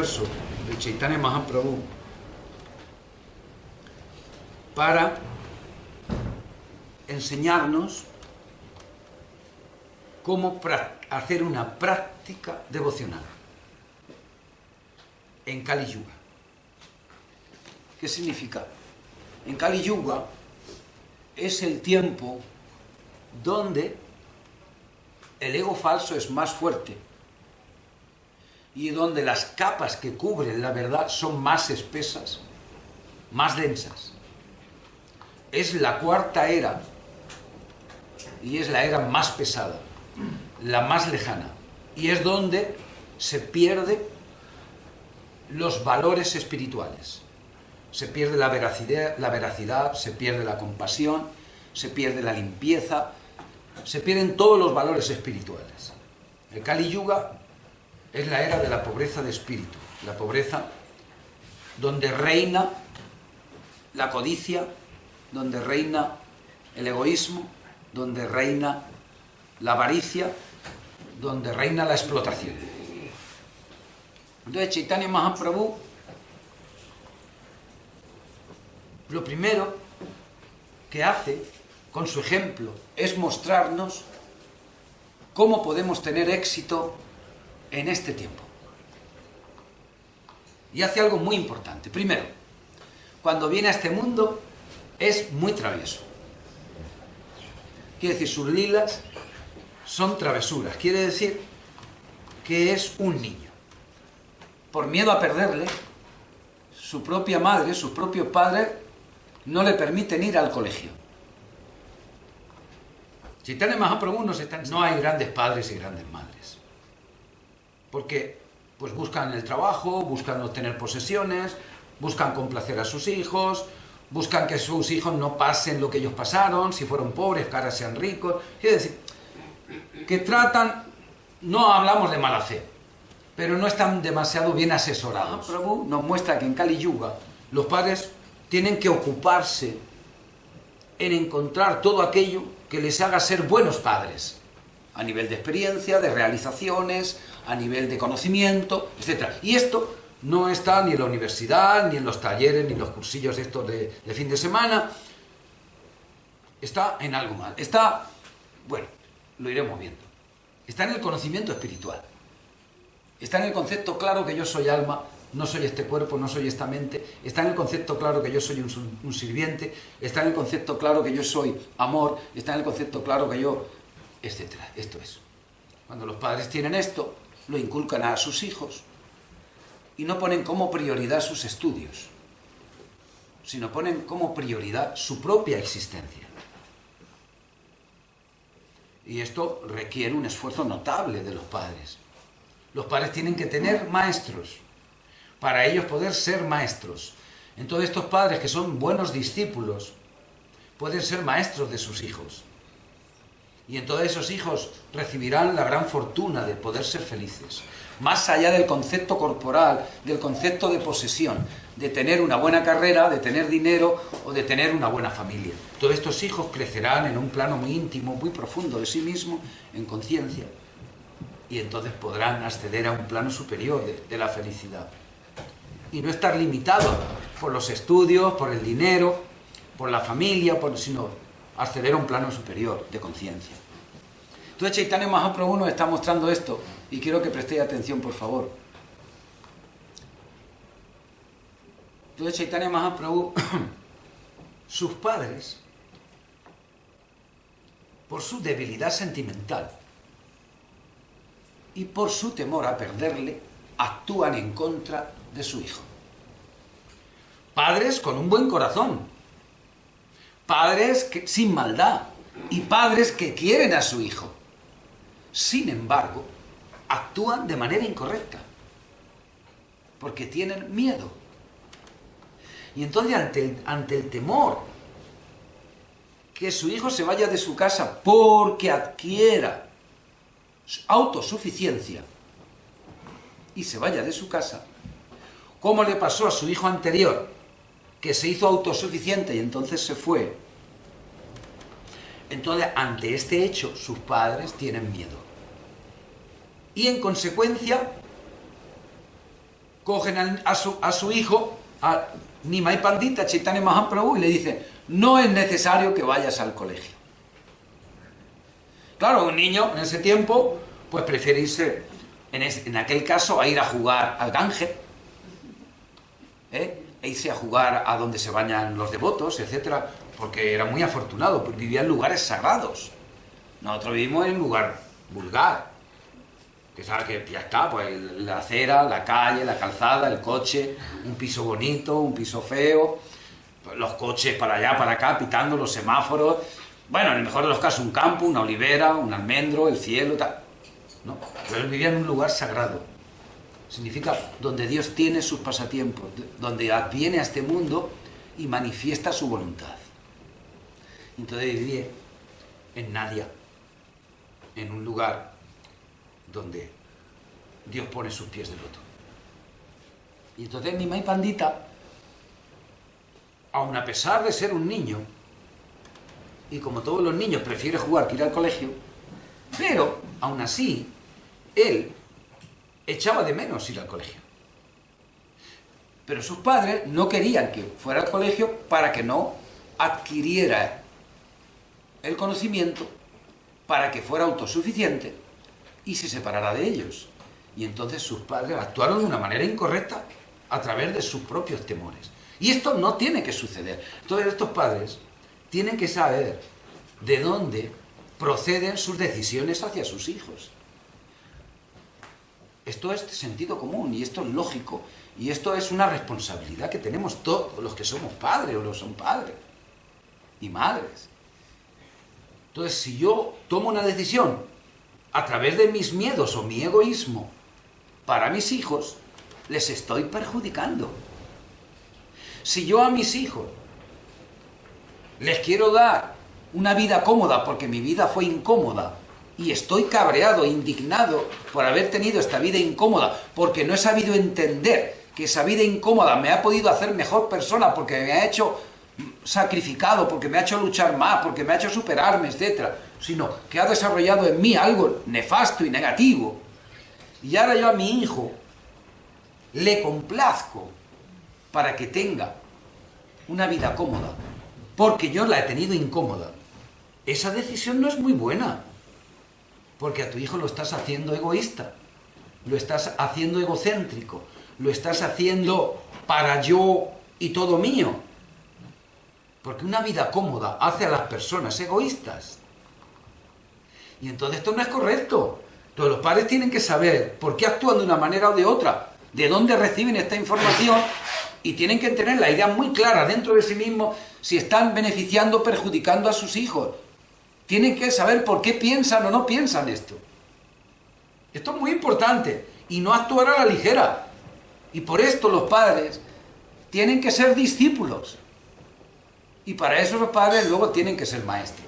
verso de Chaitanya Mahaprabhu para enseñarnos cómo hacer una práctica devocional en Kali Yuga. ¿Qué significa? En Kali Yuga es el tiempo donde el ego falso es más fuerte y donde las capas que cubren la verdad son más espesas, más densas. Es la cuarta era y es la era más pesada, la más lejana, y es donde se pierden los valores espirituales. Se pierde la veracidad, se pierde la compasión, se pierde la limpieza, se pierden todos los valores espirituales. El Kali Yuga es la era de la pobreza de espíritu, la pobreza donde reina la codicia, donde reina el egoísmo, donde reina la avaricia, donde reina la explotación. Entonces Chaitanya Mahaprabhu, lo primero que hace con su ejemplo es mostrarnos cómo podemos tener éxito en este tiempo. Y hace algo muy importante. Primero, cuando viene a este mundo es muy travieso. Quiere decir, sus lilas son travesuras. Quiere decir que es un niño. Por miedo a perderle, su propia madre, sus propios padres no le permiten ir al colegio. Chaitanya Mahaprabhu no hay grandes padres y grandes madres. Porque pues buscan el trabajo, buscan obtener posesiones, buscan complacer a sus hijos, buscan que sus hijos no pasen lo que ellos pasaron, si fueron pobres, que ahora sean ricos. Quiere decir, que tratan, no hablamos de mala fe, pero no están demasiado bien asesorados. Mahaprabhu nos muestra que en Kali Yuga los padres tienen que ocuparse en encontrar todo aquello que les haga ser buenos padres, a nivel de experiencia, de realizaciones, a nivel de conocimiento, etc. Y esto no está ni en la universidad, ni en los talleres, ni en los cursillos estos de fin de semana. Está en algo más. Está, bueno, lo iremos viendo. Está en el conocimiento espiritual. Está en el concepto claro que yo soy alma, no soy este cuerpo, no soy esta mente. Está en el concepto claro que yo soy un sirviente. Está en el concepto claro que yo soy amor. Está en el concepto claro que yo, etc. Esto es. Cuando los padres tienen esto, lo inculcan a sus hijos y no ponen como prioridad sus estudios, sino ponen como prioridad su propia existencia. Y esto requiere un esfuerzo notable de los padres. Los padres tienen que tener maestros, para ellos poder ser maestros. Entonces estos padres que son buenos discípulos, pueden ser maestros de sus hijos. Y entonces esos hijos recibirán la gran fortuna de poder ser felices. Más allá del concepto corporal, del concepto de posesión, de tener una buena carrera, de tener dinero o de tener una buena familia. Todos estos hijos crecerán en un plano muy íntimo, muy profundo de sí mismos, en conciencia. Y entonces podrán acceder a un plano superior de la felicidad. Y no estar limitados por los estudios, por el dinero, por la familia, sino acceder a un plano superior de conciencia. Entonces Chaitanya Mahaprabhu nos está mostrando esto, y quiero que prestéis atención, por favor. Entonces Chaitanya Mahaprabhu, sus padres, por su debilidad sentimental y por su temor a perderle, actúan en contra de su hijo. Padres con un buen corazón, padres sin maldad y padres que quieren a su hijo. Sin embargo, actúan de manera incorrecta porque tienen miedo. Y entonces ante el temor que su hijo se vaya de su casa porque adquiera autosuficiencia y se vaya de su casa, como le pasó a su hijo anterior, que se hizo autosuficiente y entonces se fue. Entonces, ante este hecho, sus padres tienen miedo. Y en consecuencia, cogen a su hijo, a Nimai Pandita Chaitanya Mahaprabhu, y le dicen, no es necesario que vayas al colegio. Claro, un niño en ese tiempo, pues prefiere irse, en aquel caso, a ir a jugar al Gange, e irse a jugar a donde se bañan los devotos, etcétera, porque era muy afortunado, pues vivía en lugares sagrados. Nosotros vivimos en un lugar vulgar, que sabe que ya está, pues la acera, la calle, la calzada, el coche, un piso bonito, un piso feo, pues los coches para allá, para acá, pitando los semáforos. Bueno, en el mejor de los casos, un campo, una olivera, un almendro, el cielo, tal. No, pero él vivía en un lugar sagrado. Significa donde Dios tiene sus pasatiempos, donde viene a este mundo y manifiesta su voluntad. Entonces vivía en Nadia, en un lugar donde Dios pone sus pies de loto. Y entonces Nimai Pandita, aun a pesar de ser un niño, y como todos los niños prefiere jugar que ir al colegio, pero aún así, él echaba de menos ir al colegio. Pero sus padres no querían que fuera al colegio para que no adquiriera el conocimiento, para que fuera autosuficiente y se separara de ellos. Y entonces sus padres actuaron de una manera incorrecta a través de sus propios temores. Y esto no tiene que suceder. Entonces estos padres tienen que saber de dónde proceden sus decisiones hacia sus hijos. Esto es sentido común y esto es lógico. Y esto es una responsabilidad que tenemos todos los que somos padres o los son padres y madres. Entonces, si yo tomo una decisión a través de mis miedos o mi egoísmo para mis hijos, les estoy perjudicando. Si yo a mis hijos les quiero dar una vida cómoda porque mi vida fue incómoda y estoy cabreado, indignado por haber tenido esta vida incómoda porque no he sabido entender que esa vida incómoda me ha podido hacer mejor persona porque me ha hecho sacrificado, porque me ha hecho luchar más, porque me ha hecho superarme, etc., sino que ha desarrollado en mí algo nefasto y negativo, y ahora yo a mi hijo le complazco para que tenga una vida cómoda, porque yo la he tenido incómoda. Esa decisión no es muy buena, porque a tu hijo lo estás haciendo egoísta, lo estás haciendo egocéntrico, lo estás haciendo para yo y todo mío. Porque una vida cómoda hace a las personas egoístas. Y entonces esto no es correcto. Entonces los padres tienen que saber por qué actúan de una manera o de otra, de dónde reciben esta información, y tienen que tener la idea muy clara dentro de sí mismos si están beneficiando o perjudicando a sus hijos. Tienen que saber por qué piensan o no piensan esto. Esto es muy importante y no actuar a la ligera. Y por esto los padres tienen que ser discípulos. Y para eso los padres luego tienen que ser maestros.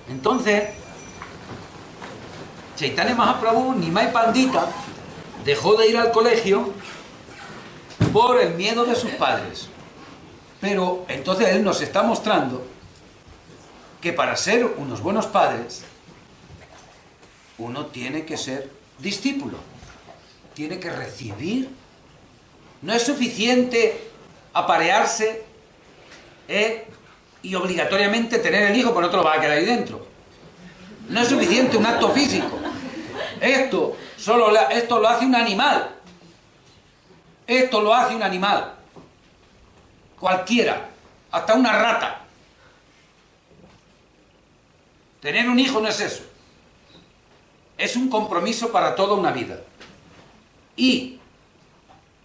Entonces, Chaitanya Mahaprabhu, Nimai Pandita, dejó de ir al colegio por el miedo de sus padres. Pero entonces él nos está mostrando que para ser unos buenos padres, uno tiene que ser discípulo, tiene que recibir. No es suficiente aparearse y obligatoriamente tener el hijo, porque no te lo va a quedar ahí dentro. No es suficiente un acto físico. Esto lo hace un animal. Esto lo hace un animal. Cualquiera, hasta una rata. Tener un hijo no es eso. Es un compromiso para toda una vida. Y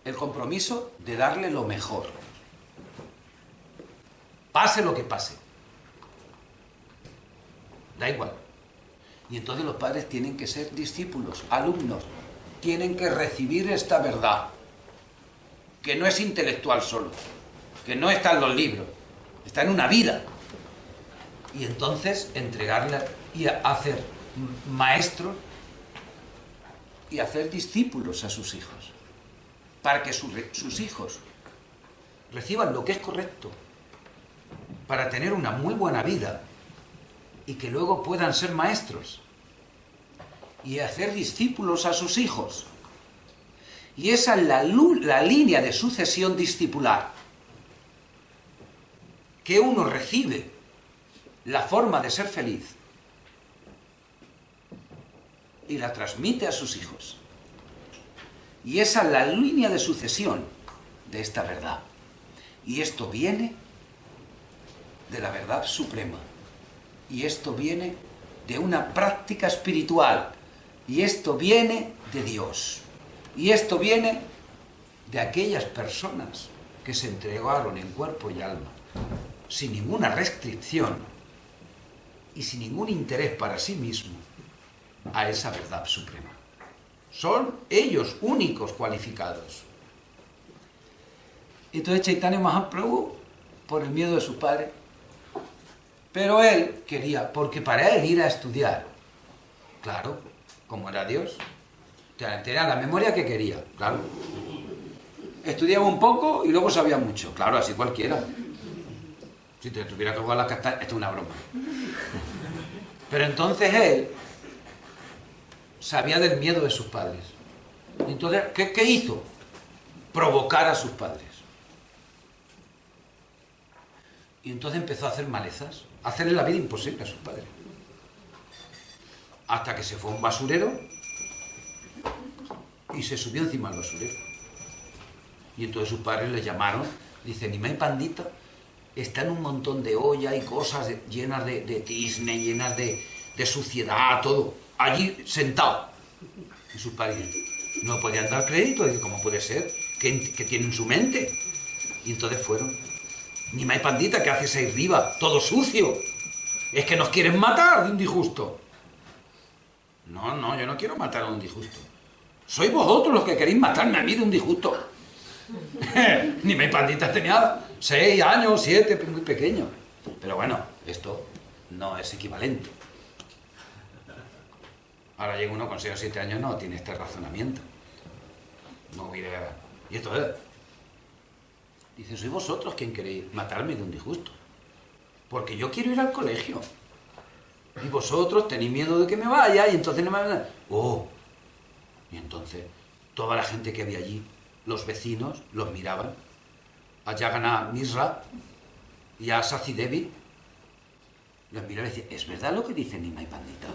el compromiso de darle lo mejor. Pase lo que pase. Da igual. Y entonces los padres tienen que ser discípulos, alumnos. Tienen que recibir esta verdad. Que no es intelectual solo. Que no está en los libros. Está en una vida. Y entonces entregarla y hacer maestros y hacer discípulos a sus hijos, para que sus hijos reciban lo que es correcto para tener una muy buena vida y que luego puedan ser maestros y hacer discípulos a sus hijos. Y esa es la línea de sucesión discipular, que uno recibe la forma de ser feliz y la transmite a sus hijos. Y esa es la línea de sucesión de esta verdad. Y esto viene de la verdad suprema. Y esto viene de una práctica espiritual. Y esto viene de Dios. Y esto viene de aquellas personas que se entregaron en cuerpo y alma, sin ninguna restricción y sin ningún interés para sí mismo, a esa verdad suprema. Son ellos únicos cualificados. Entonces Chaitanya Mahaprabhu, por el miedo de su padre, pero él quería, porque para él ir a estudiar, claro, como era Dios, tenía la memoria que quería, claro. Estudiaba un poco y luego sabía mucho, claro, así cualquiera. Si te tuviera que jugar las castañas, esto es una broma. Pero entonces él sabía del miedo de sus padres. Entonces, ¿qué hizo? Provocar a sus padres. Y entonces empezó a hacer malezas, a hacerle la vida imposible a sus padres. Hasta que se fue a un basurero y se subió encima del basurero. Y entonces sus padres le llamaron, dicen, Nimai Pandita está en un montón de olla y cosas llenas de tizne, llenas de suciedad, todo, allí sentado. Y sus padres no podían dar crédito, y ¿cómo puede ser? ¿Qué tiene en su mente? Y entonces fueron, Nimai Pandita, ¿qué haces ahí arriba? Todo sucio. Es que nos quieren matar de un disgusto. No, yo no quiero matar a un disgusto. Sois vosotros los que queréis matarme a mí de un disgusto. Nimai Pandita tenía 6 años, 7, muy pequeño. Pero bueno, esto no es equivalente. Ahora llega uno con 6 o 7 años, no tiene este razonamiento. No hubiera... Y esto es... Dice, sois vosotros quien queréis matarme de un disgusto. Porque yo quiero ir al colegio. Y vosotros tenéis miedo de que me vaya y entonces no me... ¡Oh! Y entonces toda la gente que había allí, los vecinos, los miraban. A Jagannath Misra y a Sati Devi. Los miraban y decían, ¿es verdad lo que dice Nimai Pandita?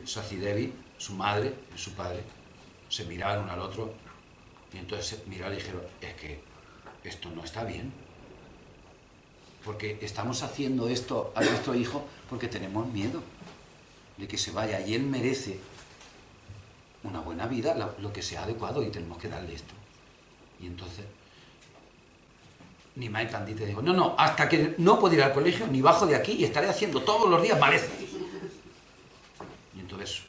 Sati Devi, su madre y su padre, se miraban uno al otro y entonces se miraron y dijeron, es que esto no está bien. Porque estamos haciendo esto a nuestro hijo porque tenemos miedo de que se vaya y él merece una buena vida, lo que sea adecuado y tenemos que darle esto. Y entonces Nimai Pandita dijo, no, hasta que no puedo ir al colegio ni bajo de aquí y estaré haciendo todos los días malezas. Y entonces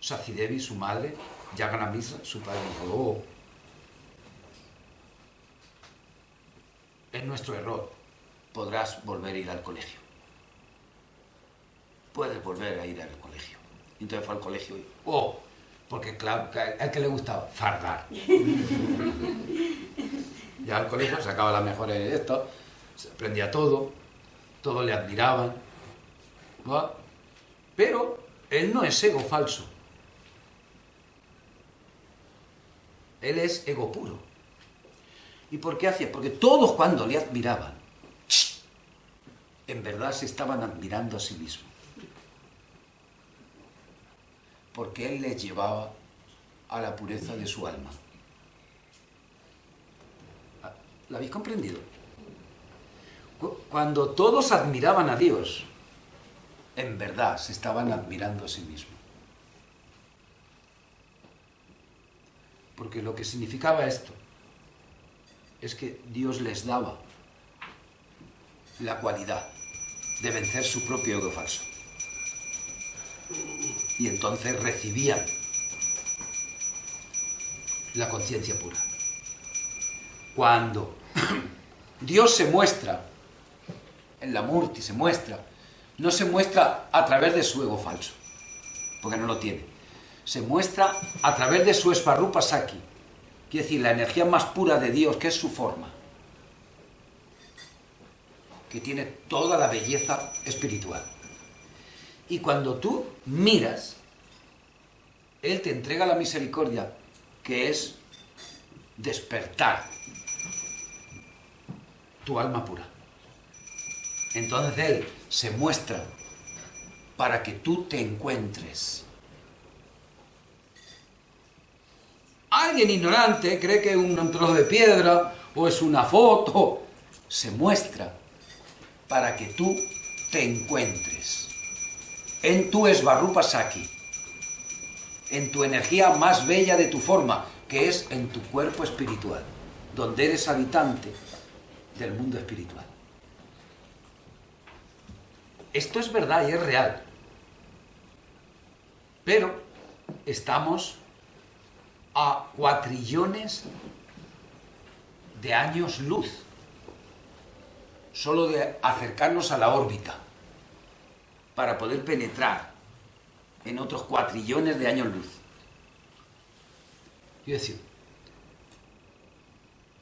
Sati Devi, su madre, Jagannath Misra, su padre, dijo, oh, es nuestro error. Podrás volver a ir al colegio. Puedes volver a ir al colegio. Y entonces fue al colegio y... ¡Oh! Porque claro, al que le gustaba fardar. Ya al colegio sacaba las mejores de esto, se aprendía todo, todos le admiraban. ¿No? Pero él no es ego falso. Él es ego puro. ¿Y por qué hacía? Porque todos cuando le admiraban, en verdad se estaban admirando a sí mismo. Porque él les llevaba a la pureza de su alma. ¿Lo habéis comprendido? Cuando todos admiraban a Dios, en verdad se estaban admirando a sí mismos. Porque lo que significaba esto es que Dios les daba la cualidad de vencer su propio ego falso. Y entonces recibían la conciencia pura. Cuando Dios se muestra, en la Murti se muestra, no se muestra a través de su ego falso, porque no lo tiene. Se muestra a través de su Svarupa Saki, quiere decir, la energía más pura de Dios, que es su forma. que tiene toda la belleza espiritual. Y cuando tú miras, Él te entrega la misericordia, que es despertar tu alma pura. Entonces Él se muestra para que tú te encuentres. Alguien ignorante cree que es un trozo de piedra o es una foto. Se muestra para que tú te encuentres en tu Svarupa Saki, en tu energía más bella de tu forma, que es en tu cuerpo espiritual, donde eres habitante del mundo espiritual. Esto es verdad y es real. Pero estamos a cuatrillones de años luz, solo de acercarnos a la órbita, para poder penetrar en otros cuatrillones de años luz. Quiero decir,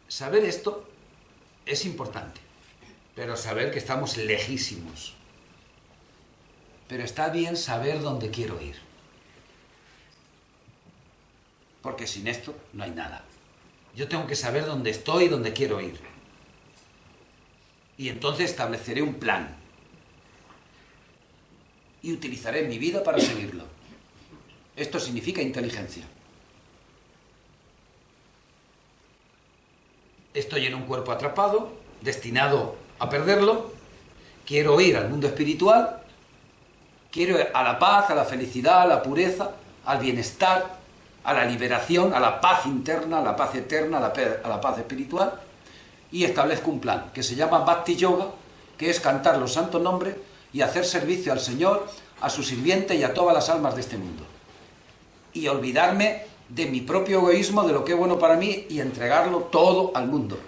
saber esto es importante, pero saber que estamos lejísimos. Pero está bien saber dónde quiero ir, porque sin esto no hay nada. Yo tengo que saber dónde estoy y dónde quiero ir. Y entonces estableceré un plan. Y utilizaré mi vida para seguirlo. Esto significa inteligencia. Estoy en un cuerpo atrapado, destinado a perderlo. Quiero ir al mundo espiritual. Quiero ir a la paz, a la felicidad, a la pureza, al bienestar, a la liberación, a la paz interna, a la paz eterna, a la paz espiritual. Y establezco un plan que se llama Bhakti Yoga, que es cantar los santos nombres y hacer servicio al Señor, a su sirviente y a todas las almas de este mundo. Y olvidarme de mi propio egoísmo, de lo que es bueno para mí, y entregarlo todo al mundo,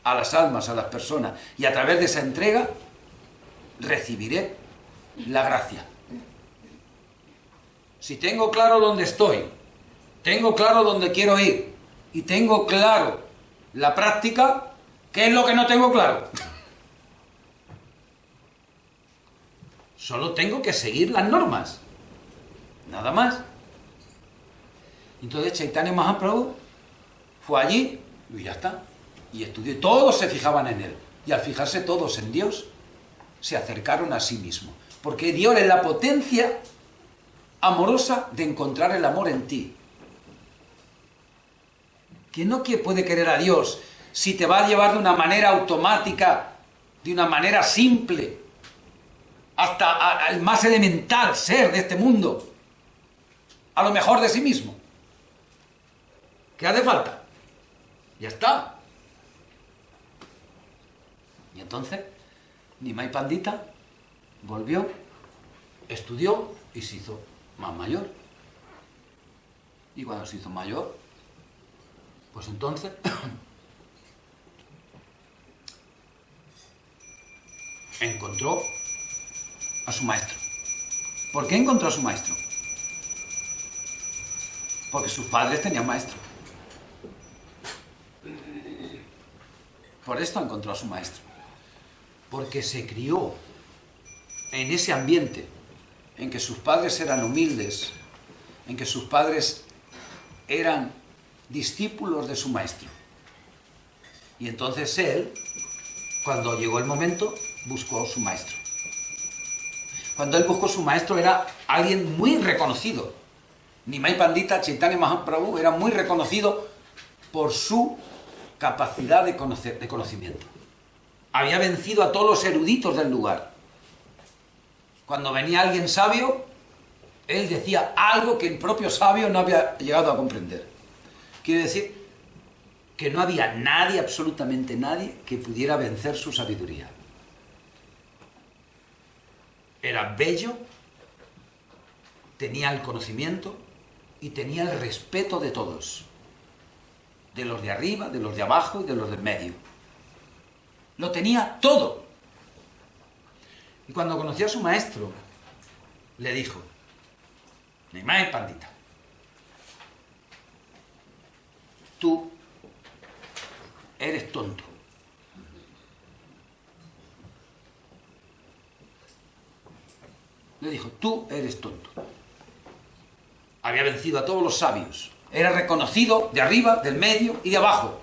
a las almas, a las personas. Y a través de esa entrega recibiré la gracia. Si tengo claro dónde estoy, tengo claro dónde quiero ir, y tengo claro la práctica, ¿qué es lo que no tengo claro? Solo tengo que seguir las normas. Nada más. Entonces Chaitanya Mahaprabhu fue allí y ya está. Y estudió. Todos se fijaban en él. Y al fijarse todos en Dios, se acercaron a sí mismo. Porque Dios es la potencia amorosa de encontrar el amor en ti. ¿Quién no puede querer a Dios si te va a llevar de una manera automática, de una manera simple, hasta al más elemental ser de este mundo, a lo mejor de sí mismo? ¿Qué hace falta? Ya está. Y entonces, Nimai Pandita volvió, estudió y se hizo más mayor. Y cuando se hizo mayor, pues entonces encontró a su maestro. ¿Por qué encontró a su maestro? Porque sus padres tenían maestro. Por esto encontró a su maestro. Porque se crió en ese ambiente en que sus padres eran humildes, en que sus padres eran discípulos de su maestro. Y entonces él, cuando llegó el momento, buscó su maestro. Cuando él buscó su maestro era alguien muy reconocido. Nimai Pandita, Chaitanya Mahaprabhu, era muy reconocido por su capacidad de conocimiento. Había vencido a todos los eruditos del lugar. Cuando venía alguien sabio, él decía algo que el propio sabio no había llegado a comprender. Quiere decir que no había nadie, absolutamente nadie, que pudiera vencer su sabiduría. Era bello, tenía el conocimiento y tenía el respeto de todos. De los de arriba, de los de abajo y de los del medio. Lo tenía todo. Y cuando conoció a su maestro, le dijo: Nimai Pandita, tú eres tonto. Le dijo, tú eres tonto. Había vencido a todos los sabios. Era reconocido de arriba, del medio y de abajo.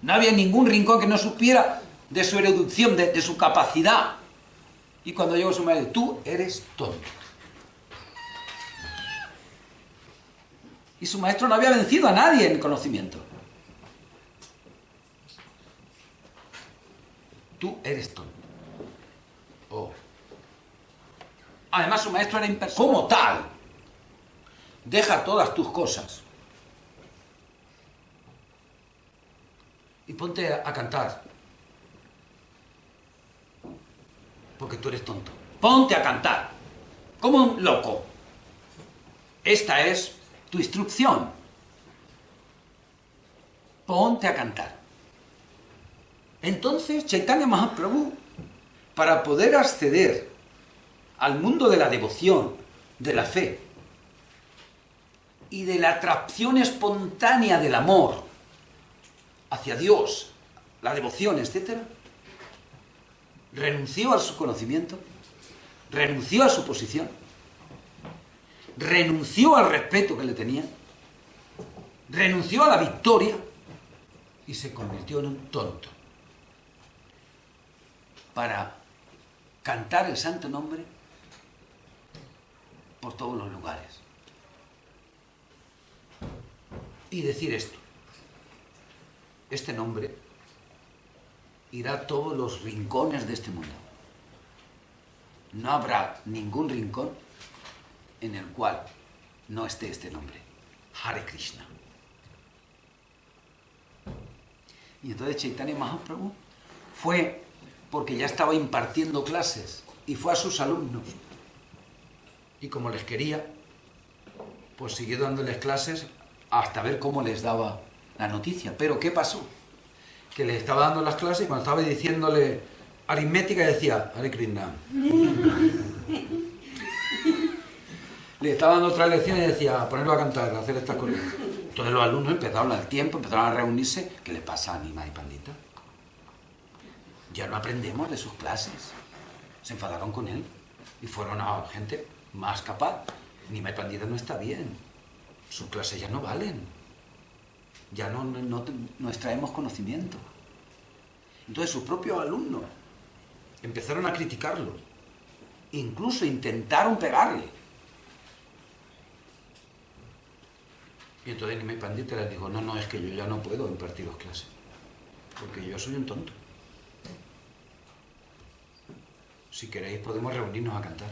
No había ningún rincón que no supiera de su erudición, de su capacidad. Y cuando llegó su maestro, tú eres tonto. Y su maestro no había vencido a nadie en conocimiento. Tú eres tonto. Oh. Además, su maestro era impersonal. Como tal, deja todas tus cosas y ponte a cantar. Porque tú eres tonto. Ponte a cantar. Como un loco. Esta es tu instrucción. Ponte a cantar. Entonces, Chaitanya Mahaprabhu, para poder acceder al mundo de la devoción, de la fe y de la atracción espontánea del amor hacia Dios, la devoción, etc., renunció a su conocimiento, renunció a su posición, renunció al respeto que le tenía, renunció a la victoria y se convirtió en un tonto para cantar el santo nombre por todos los lugares y decir esto: este nombre irá a todos los rincones de este mundo. No habrá ningún rincón en el cual no esté este nombre, Hare Krishna. Y entonces Chaitanya Mahaprabhu fue, porque ya estaba impartiendo clases, y fue a sus alumnos. Y como les quería, pues siguió dándoles clases hasta ver cómo les daba la noticia. Pero ¿qué pasó? Que le estaba dando las clases y cuando estaba diciéndole aritmética decía Hare Krishna. Le estaba dando otra lección y decía ponerlo a cantar, a hacer estas cosas. Entonces los alumnos empezaron al tiempo, empezaron a reunirse. ¿Qué le pasa a Nimai Pandita? Ya no aprendemos de sus clases. Se enfadaron con él y fueron a gente más capaz. Nimai Pandita no está bien. Sus clases ya no valen. Ya no extraemos conocimiento. Entonces sus propios alumnos empezaron a criticarlo. Incluso intentaron pegarle. Y entonces Nimai Pandita les dijo, no, es que yo ya no puedo impartiros clases. Porque yo soy un tonto. Si queréis podemos reunirnos a cantar.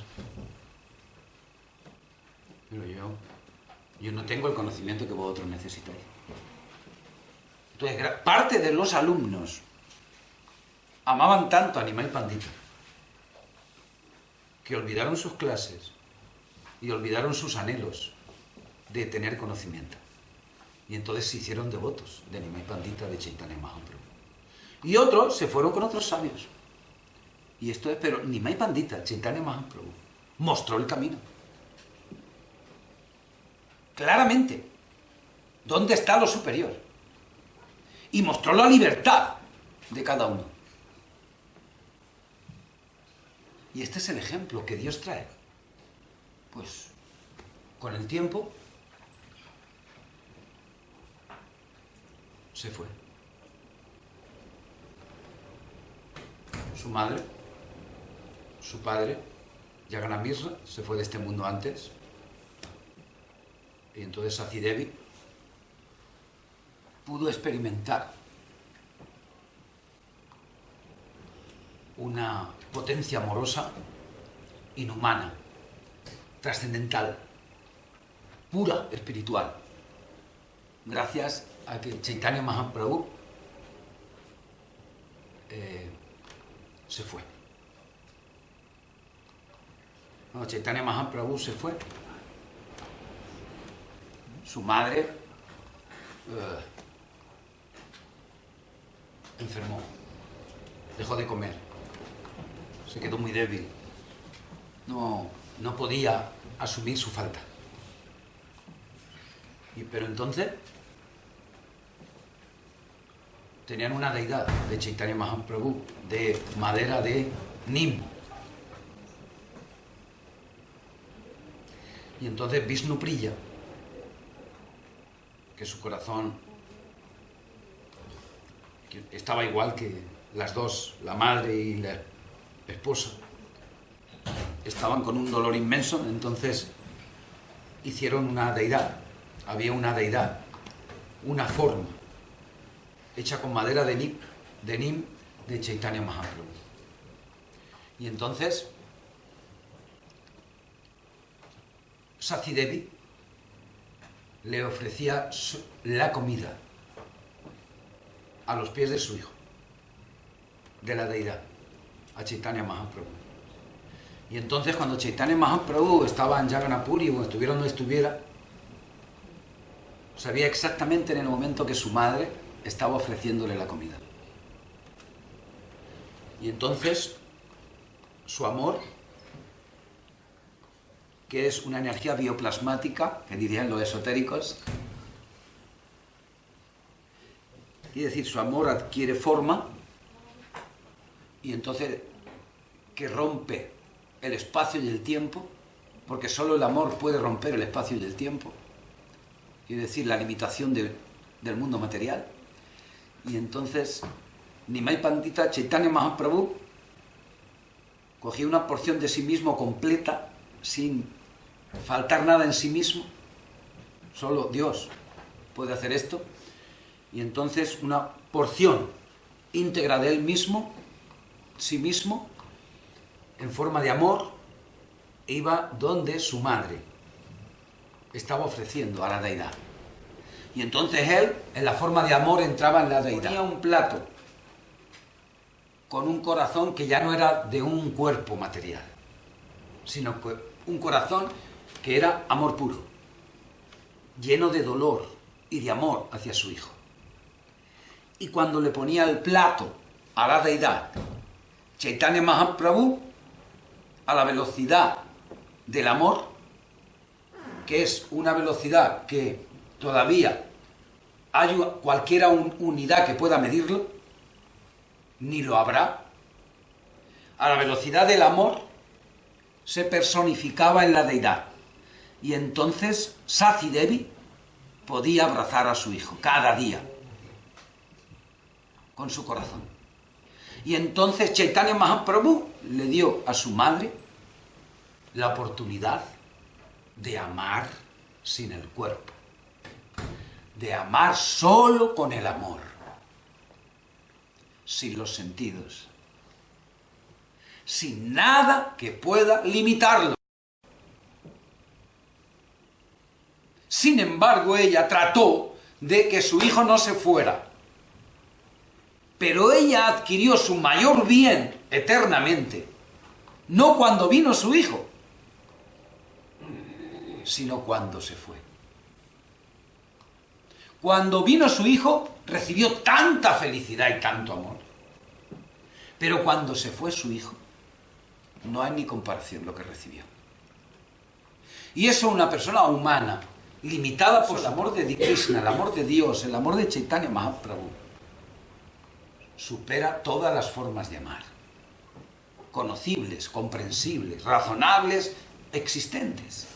Pero yo no tengo el conocimiento que vosotros necesitáis. Entonces, parte de los alumnos amaban tanto a Nimai Pandita que olvidaron sus clases y olvidaron sus anhelos de tener conocimiento. Y entonces se hicieron devotos de Nimai Pandita, de Chaitanya Mahaprabhu. Y otros se fueron con otros sabios. Y esto es, pero Nimai Pandita, Chaitanya Mahaprabhu, mostró el camino. Claramente, ¿dónde está lo superior? Y mostró la libertad de cada uno. Y este es el ejemplo que Dios trae. Pues, con el tiempo, se fue. Su madre, su padre, Jagannamirra, se fue de este mundo antes. Y entonces Sati Devi pudo experimentar una potencia amorosa inhumana, trascendental, pura, espiritual, gracias a que Chaitanya Mahaprabhu se fue. Cuando Chaitanya Mahaprabhu se fue, su madre enfermó, dejó de comer, se quedó muy débil, no podía asumir su falta. Pero entonces tenían una deidad de Chaitanya Mahaprabhu de madera de Nim. Y entonces Vishnupriya, que su corazón que estaba igual que las dos, la madre y la esposa, estaban con un dolor inmenso, entonces hicieron una deidad. Había una deidad, una forma, hecha con madera de Nim de Chaitanya Mahaprabhu. Y entonces Sati Devi le ofrecía la comida a los pies de su hijo, de la deidad, a Chaitanya Mahaprabhu. Y entonces cuando Chaitanya Mahaprabhu estaba en Jagannath Puri, o estuviera donde estuviera, sabía exactamente en el momento que su madre estaba ofreciéndole la comida. Y entonces su amor, que es una energía bioplasmática, que dirían los esotéricos, quiere decir, su amor adquiere forma y entonces que rompe el espacio y el tiempo, porque solo el amor puede romper el espacio y el tiempo, quiere decir, la limitación del mundo material. Y entonces Nimai Pandita Chaitanya Mahaprabhu cogía una porción de sí mismo completa, sin faltar nada en sí mismo, solo Dios puede hacer esto, y entonces una porción íntegra de él mismo, sí mismo, en forma de amor, iba donde su madre estaba ofreciendo a la deidad. Y entonces él, en la forma de amor, entraba en la deidad. Tenía un plato con un corazón que ya no era de un cuerpo material, sino que un corazón que era amor puro, lleno de dolor y de amor hacia su hijo. Y cuando le ponía el plato a la deidad, Chaitanya Mahaprabhu, a la velocidad del amor, que es una velocidad que todavía hay cualquiera unidad que pueda medirlo, ni lo habrá, a la velocidad del amor se personificaba en la deidad. Y entonces Sati Devi podía abrazar a su hijo cada día con su corazón. Y entonces Chaitanya Mahaprabhu le dio a su madre la oportunidad de amar sin el cuerpo, de amar solo con el amor, sin los sentidos, sin nada que pueda limitarlo. Sin embargo, ella trató de que su hijo no se fuera, pero ella adquirió su mayor bien eternamente, no cuando vino su hijo, sino cuando se fue. Cuando vino su hijo, recibió tanta felicidad y tanto amor. Pero cuando se fue su hijo, no hay ni comparación lo que recibió. Y eso una persona humana, limitada por el amor de Krishna, el amor de Dios, el amor de Chaitanya Mahaprabhu, supera todas las formas de amar. Conocibles, comprensibles, razonables, existentes.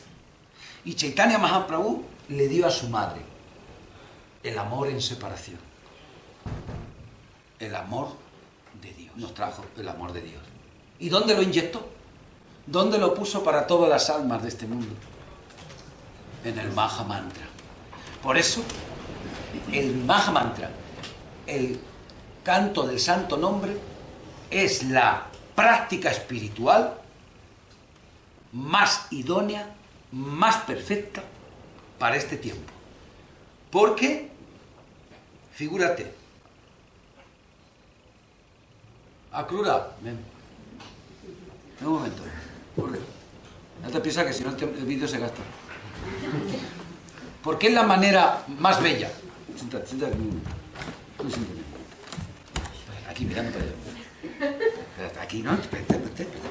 Y Chaitanya Mahaprabhu le dio a su madre el amor en separación. El amor de Dios. Nos trajo el amor de Dios. ¿Y dónde lo inyectó? ¿Dónde lo puso para todas las almas de este mundo? En el Maha Mantra. Por eso, el Maha Mantra, el canto del santo nombre, es la práctica espiritual más idónea, más perfecta para este tiempo. Porque, figúrate, Akrura, ven un momento, corre. No te piensas que si no el vídeo se gasta. Porque es la manera más bella. Siéntate, siéntate un momento. Aquí mirando para allá. Aquí no,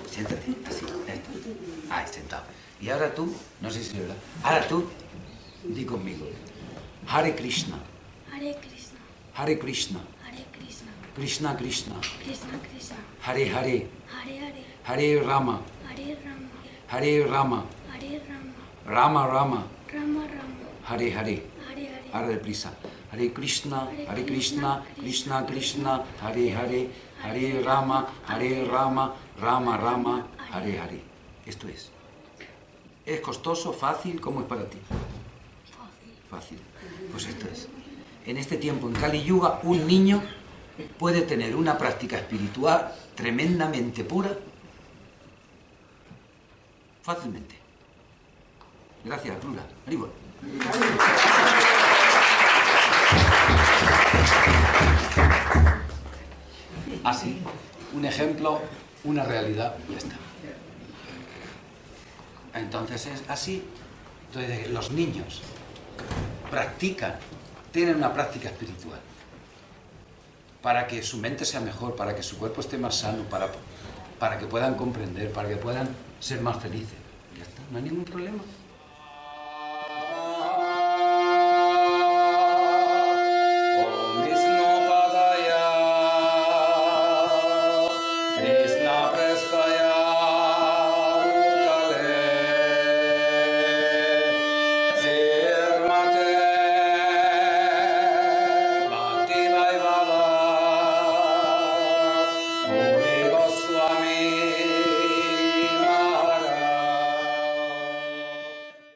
siéntate, así, ahí sentado. Y ahora tú, no sé si es verdad, ahora tú, di conmigo. Hare Krishna. Hare Krishna. Hare Krishna. Hare Krishna. Krishna Krishna. Krishna Krishna. Hare Hare. Hare Hare. Hare Rama. Hare Rama. Hare Rama. Hare Rama. Rama, Rama. Rama Rama. Hare, Hare. Hare Hare. Ahora deprisa. Hare Krishna, Krishna Krishna, Hare Hare, Hare Rama, Rama Rama, Hare Hare. Esto es. ¿Es costoso, fácil? ¿Cómo es para ti? Fácil. Fácil. Pues esto es. En este tiempo, en Kali Yuga, un niño puede tener una práctica espiritual tremendamente pura fácilmente. Gracias, Plura. Haribol. Así, un ejemplo, una realidad, y ya está. Entonces es así. Entonces los niños practican, tienen una práctica espiritual para que su mente sea mejor, para que su cuerpo esté más sano, para que puedan comprender, para que puedan ser más felices. Ya está, no hay ningún problema.